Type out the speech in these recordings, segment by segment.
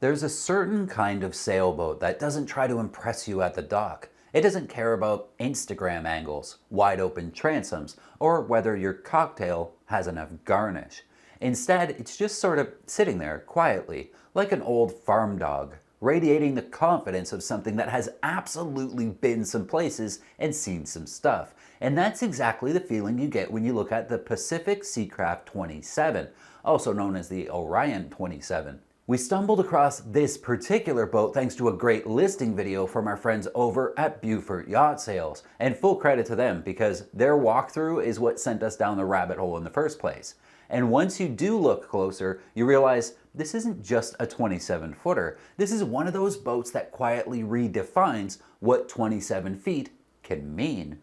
There's a certain kind of sailboat that doesn't try to impress you at the dock. It doesn't care about Instagram angles, wide open transoms, or whether your cocktail has enough garnish. Instead, it's just sort of sitting there quietly, like an old farm dog, radiating the confidence of something that has absolutely been some places and seen some stuff. And that's exactly the feeling you get when you look at the Pacific Seacraft 27, also known as the Orion 27. We stumbled across this particular boat thanks to a great listing video from our friends over at Beaufort Yacht Sales, and full credit to them because their walkthrough is what sent us down the rabbit hole in the first place. And once you do look closer, you realize this isn't just a 27-footer. This is one of those boats that quietly redefines what 27 feet can mean.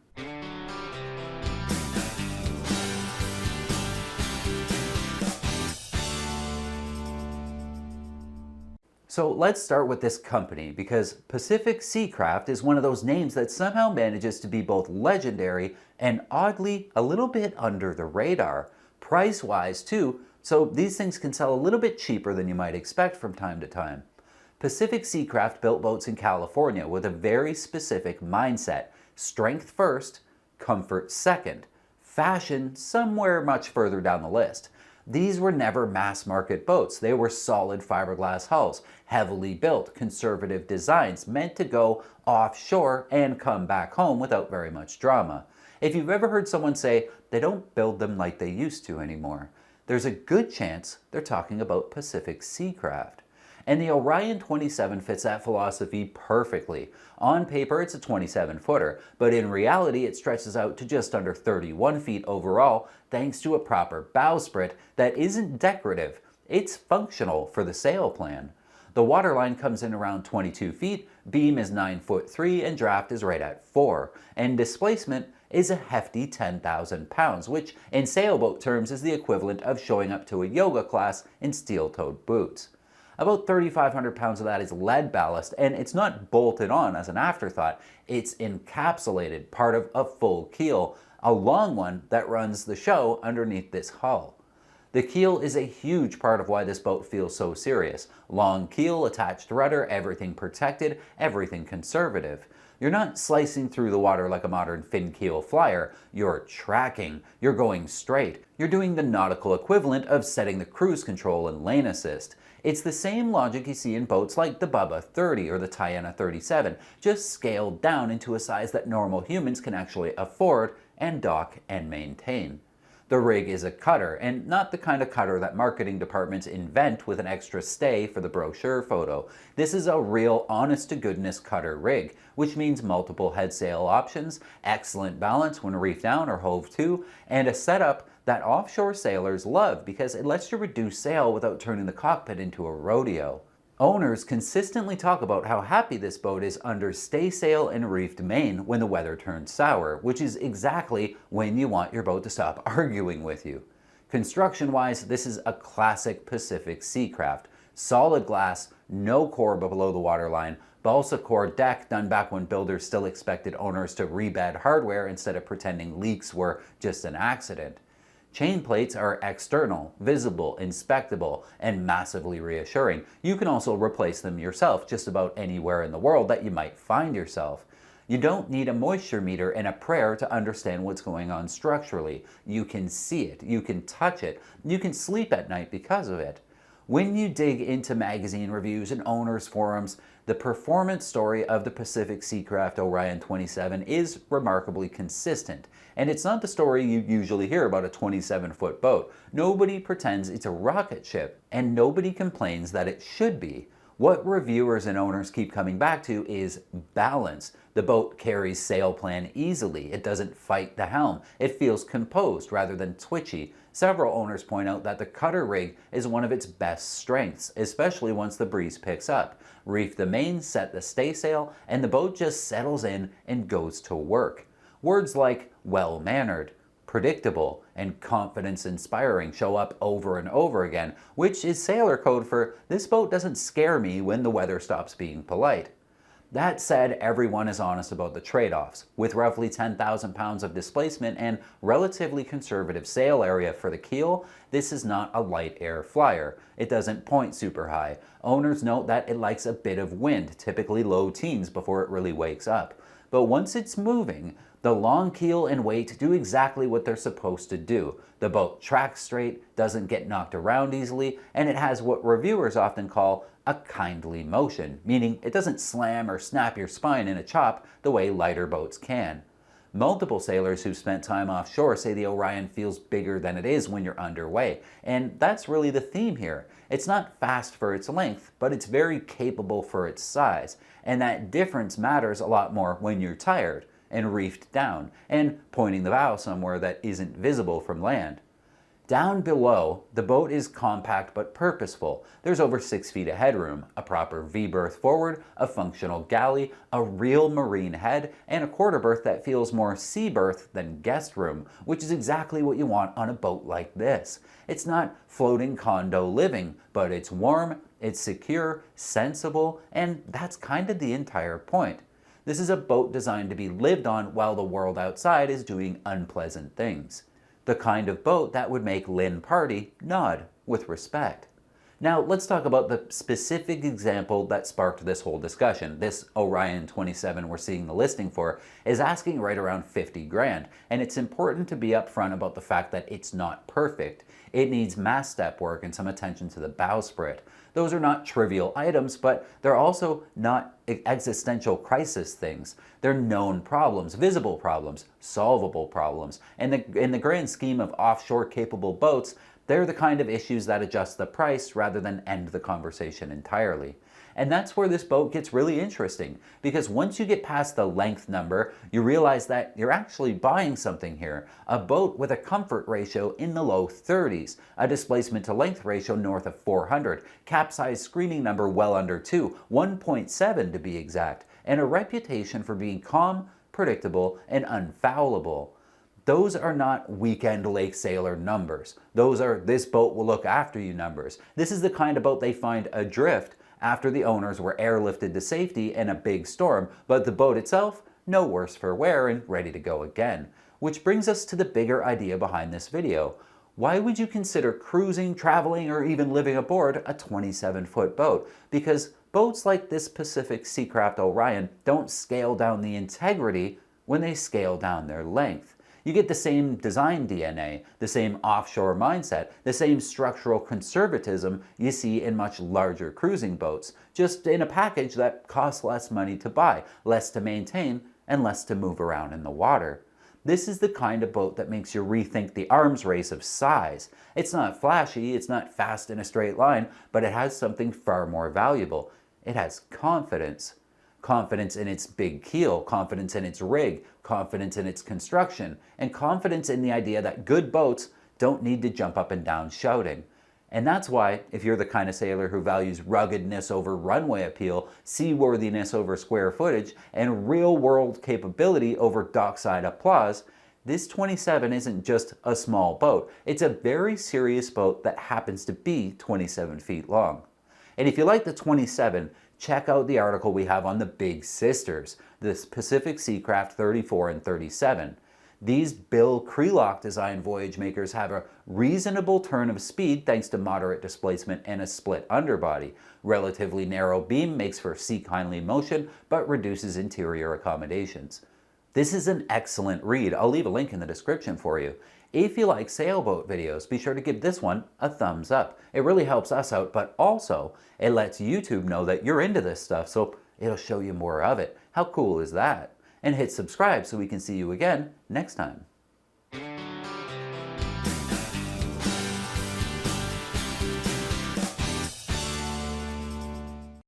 So let's start with this company because Pacific Seacraft is one of those names that somehow manages to be both legendary and oddly a little bit under the radar. Price-wise too, so these things can sell a little bit cheaper than you might expect from time to time. Pacific Seacraft built boats in California with a very specific mindset. Strength first, comfort second, fashion somewhere much further down the list. These were never mass market boats. They were solid fiberglass hulls, heavily built, conservative designs meant to go offshore and come back home without very much drama. If you've ever heard someone say they don't build them like they used to anymore, there's a good chance they're talking about Pacific Seacraft. And the Orion 27 fits that philosophy perfectly. On paper, it's a 27-footer, but in reality, it stretches out to just under 31 feet overall thanks to a proper bowsprit that isn't decorative. It's functional for the sail plan. The waterline comes in around 22 feet, beam is 9'3", and draft is right at 4. And displacement is a hefty 10,000 pounds, which in sailboat terms is the equivalent of showing up to a yoga class in steel-toed boots. About 3,500 pounds of that is lead ballast, and it's not bolted on as an afterthought. It's encapsulated, part of a full keel, a long one that runs the show underneath this hull. The keel is a huge part of why this boat feels so serious. Long keel, attached rudder, everything protected, everything conservative. You're not slicing through the water like a modern fin keel flyer. You're tracking. You're going straight. You're doing the nautical equivalent of setting the cruise control and lane assist. It's the same logic you see in boats like the Bubba 30 or the Tiana 37, just scaled down into a size that normal humans can actually afford and dock and maintain. The rig is a cutter, and not the kind of cutter that marketing departments invent with an extra stay for the brochure photo. This is a real honest-to-goodness cutter rig, which means multiple head sail options, excellent balance when reefed down or hove to, and a setup that offshore sailors love because it lets you reduce sail without turning the cockpit into a rodeo. Owners consistently talk about how happy this boat is under staysail and reefed main when the weather turns sour, which is exactly when you want your boat to stop arguing with you. Construction-wise, this is a classic Pacific Seacraft. Solid glass, no core below the waterline, balsa core deck done back when builders still expected owners to rebed hardware instead of pretending leaks were just an accident. Chainplates are external, visible, inspectable, and massively reassuring. You can also replace them yourself just about anywhere in the world that you might find yourself. You don't need a moisture meter and a prayer to understand what's going on structurally. You can see it, you can touch it, you can sleep at night because of it. When you dig into magazine reviews and owners' forums, the performance story of the Pacific Seacraft Orion 27 is remarkably consistent. And it's not the story you usually hear about a 27-foot boat. Nobody pretends it's a rocket ship, and nobody complains that it should be. What reviewers and owners keep coming back to is balance. The boat carries sail plan easily. It doesn't fight the helm. It feels composed rather than twitchy. Several owners point out that the cutter rig is one of its best strengths, especially once the breeze picks up. Reef the main, set the staysail, and the boat just settles in and goes to work. Words like well-mannered, predictable, and confidence-inspiring show up over and over again, which is sailor code for this boat doesn't scare me when the weather stops being polite. That said, everyone is honest about the trade-offs. With roughly 10,000 pounds of displacement and relatively conservative sail area for the keel, this is not a light air flyer. It doesn't point super high. Owners note that it likes a bit of wind, typically low teens, before it really wakes up. But once it's moving, the long keel and weight do exactly what they're supposed to do. The boat tracks straight, doesn't get knocked around easily, and it has what reviewers often call a kindly motion, meaning it doesn't slam or snap your spine in a chop the way lighter boats can. Multiple sailors who've spent time offshore say the Orion feels bigger than it is when you're underway, and that's really the theme here. It's not fast for its length, but it's very capable for its size, and that difference matters a lot more when you're tired and reefed down, and pointing the bow somewhere that isn't visible from land. Down below, the boat is compact but purposeful. There's over 6 feet of headroom, a proper V-berth forward, a functional galley, a real marine head, and a quarter berth that feels more sea berth than guest room, which is exactly what you want on a boat like this. It's not floating condo living, but it's warm, it's secure, sensible, and that's kind of the entire point. This is a boat designed to be lived on while the world outside is doing unpleasant things. The kind of boat that would make Lynn Pardey nod with respect. Now let's talk about the specific example that sparked this whole discussion. This Orion 27 we're seeing the listing for is asking right around 50 grand, and it's important to be upfront about the fact that it's not perfect. It needs mast step work and some attention to the bowsprit. Those are not trivial items, but they're also not existential crisis things. They're known problems, visible problems, solvable problems. And in the grand scheme of offshore capable boats, they're the kind of issues that adjust the price rather than end the conversation entirely. And that's where this boat gets really interesting, because once you get past the length number, you realize that you're actually buying something here. A boat with a comfort ratio in the low 30s, a displacement to length ratio north of 400, capsize screaming number well under 2, 1.7 to be exact, and a reputation for being calm, predictable, and unfoulable. Those are not weekend lake sailor numbers. Those are this boat will look after you numbers. This is the kind of boat they find adrift after the owners were airlifted to safety in a big storm, but the boat itself, no worse for wear and ready to go again. Which brings us to the bigger idea behind this video. Why would you consider cruising, traveling, or even living aboard a 27-foot boat? Because boats like this Pacific Seacraft Orion don't scale down the integrity when they scale down their length. You get the same design DNA, the same offshore mindset, the same structural conservatism you see in much larger cruising boats, just in a package that costs less money to buy, less to maintain, and less to move around in the water. This is the kind of boat that makes you rethink the arms race of size. It's not flashy, it's not fast in a straight line, but it has something far more valuable. It has confidence. Confidence in its big keel, confidence in its rig, confidence in its construction, and confidence in the idea that good boats don't need to jump up and down shouting. And that's why, if you're the kind of sailor who values ruggedness over runway appeal, seaworthiness over square footage, and real-world capability over dockside applause, this 27 isn't just a small boat. It's a very serious boat that happens to be 27 feet long. And if you like the 27, check out the article we have on the big sisters, the Pacific Seacraft 34 and 37. These Bill Krelock design voyage makers have a reasonable turn of speed thanks to moderate displacement and a split underbody. Relatively narrow beam makes for sea-kindly motion, but reduces interior accommodations. This is an excellent read. I'll leave a link in the description for you. If you like sailboat videos, be sure to give this one a thumbs up. It really helps us out, but also it lets YouTube know that you're into this stuff, so it'll show you more of it. How cool is that? And hit subscribe so we can see you again next time.